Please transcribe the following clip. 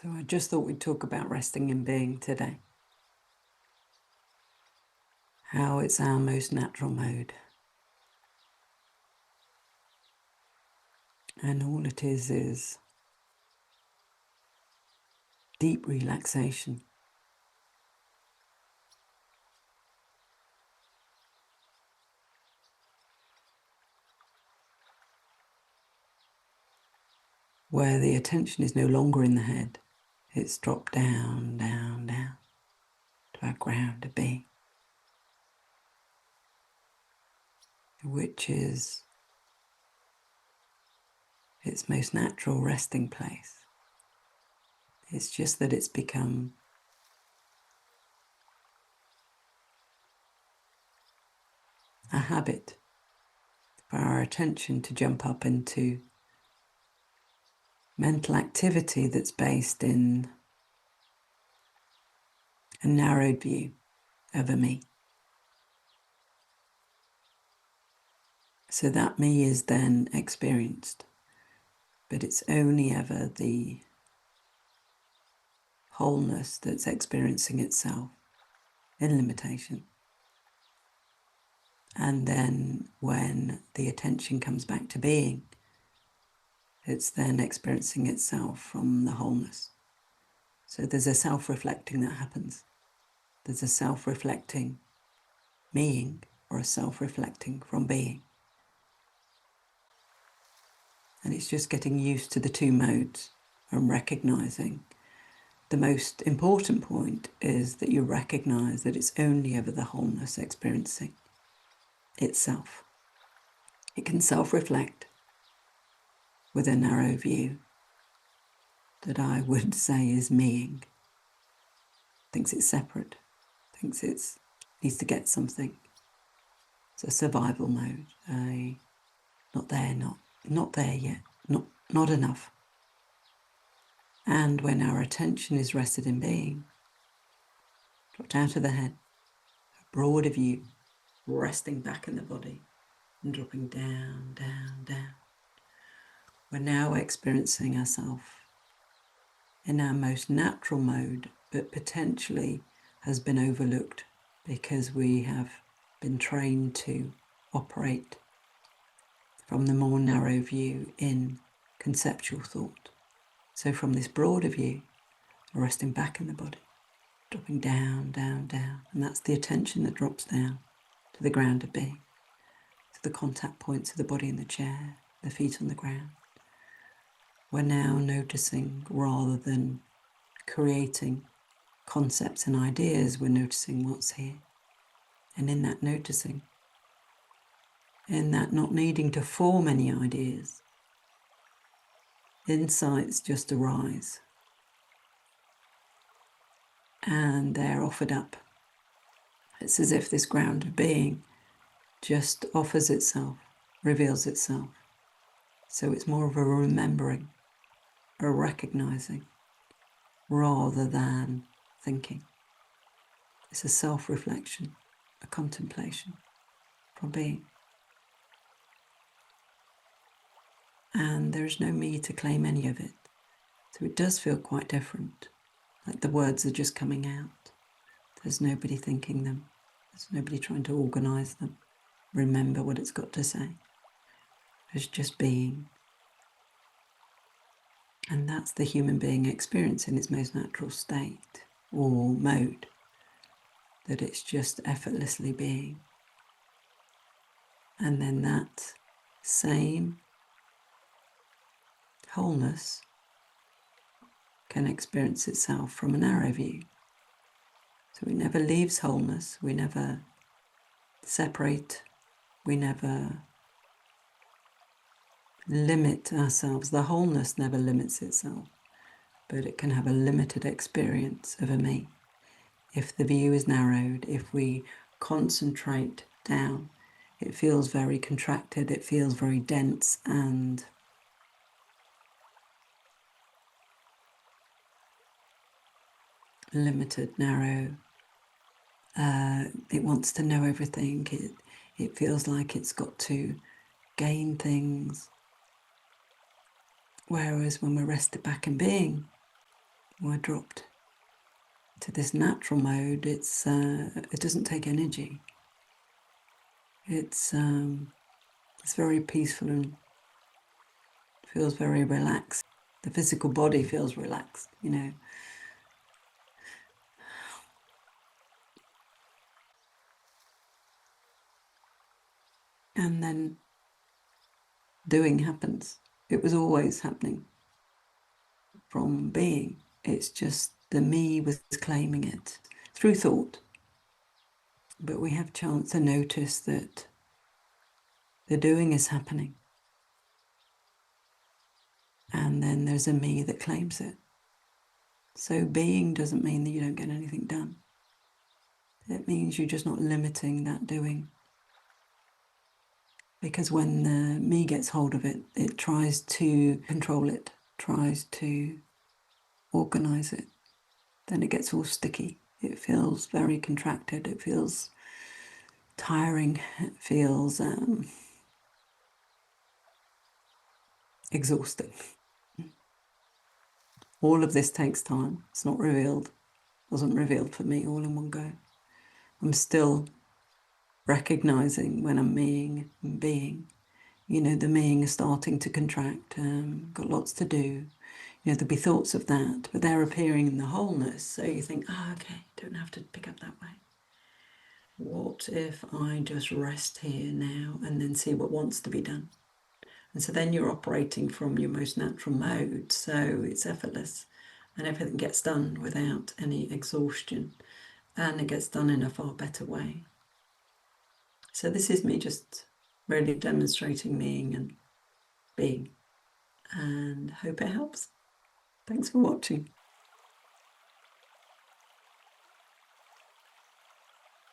So I just thought we'd talk about resting in being today. How it's our most natural mode. And all it is deep relaxation. Where the attention is no longer in the head. It's dropped down, down, down to our ground of being, which is its most natural resting place. It's just that it's become a habit for our attention to jump up into mental activity that's based in a narrowed view of a me. So that me is then experienced, but it's only ever the wholeness that's experiencing itself in limitation. And then when the attention comes back to being, it's then experiencing itself from the wholeness. So there's a self-reflecting that happens. There's a self-reflecting meing or a self-reflecting from being. And it's just getting used to the two modes and recognizing. The most important point is that you recognize that it's only ever the wholeness experiencing itself. It can self-reflect with a narrow view that I would say is meing. Thinks it's separate, thinks it needs to get something. It's a survival mode, not there yet, not enough. And when our attention is rested in being, dropped out of the head, a broader view, resting back in the body and dropping down, down, down. We're now experiencing ourselves in our most natural mode, but potentially has been overlooked because we have been trained to operate from the more narrow view in conceptual thought. So from this broader view, resting back in the body, dropping down, down, down, and that's the attention that drops down to the ground of being, to the contact points of the body in the chair, the feet on the ground. We're now noticing, rather than creating concepts and ideas, we're noticing what's here. And in that noticing, in that not needing to form any ideas, insights just arise. And they're offered up. It's as if this ground of being just offers itself, reveals itself. So it's more of a remembering, a recognizing, rather than thinking. It's a self-reflection, a contemplation from being. And there's no me to claim any of it. So it does feel quite different, like the words are just coming out. There's nobody thinking them. There's nobody trying to organize them, remember what it's got to say. There's just being. And that's the human being experience in its most natural state or mode, that it's just effortlessly being. And then that same wholeness can experience itself from a narrow view. So it never leaves wholeness, we never separate, we never limit ourselves. The wholeness never limits itself, but it can have a limited experience of a me. If the view is narrowed, if we concentrate down, it feels very contracted, it feels very dense and limited, narrow. It wants to know everything. It feels like it's got to gain things. Whereas when we're rested back in being, We're dropped to this natural mode. It doesn't take energy. It's very peaceful and feels very relaxed. The physical body feels relaxed, you know. And then doing happens. It was always happening from being. It's just the me was claiming it through thought. But we have chance to notice that the doing is happening. And then there's a me that claims it. So being doesn't mean that you don't get anything done. It means you're just not limiting that doing. Because when the me gets hold of it, it tries to control it, tries to organize it. Then it gets all sticky. It feels very contracted. It feels tiring. It feels exhausting. All of this takes time. It's not revealed. It wasn't revealed for me all in one go. I'm still recognizing when I'm meing and being. You know, the meing is starting to contract. Got lots to do. You know, there'll be thoughts of that, but they're appearing in the wholeness. So you think, okay, don't have to pick up that way. What if I just rest here now and then see what wants to be done? And so then you're operating from your most natural mode. So it's effortless and everything gets done without any exhaustion, and it gets done in a far better way. So this is me just really demonstrating being and being, and hope it helps. Thanks for watching.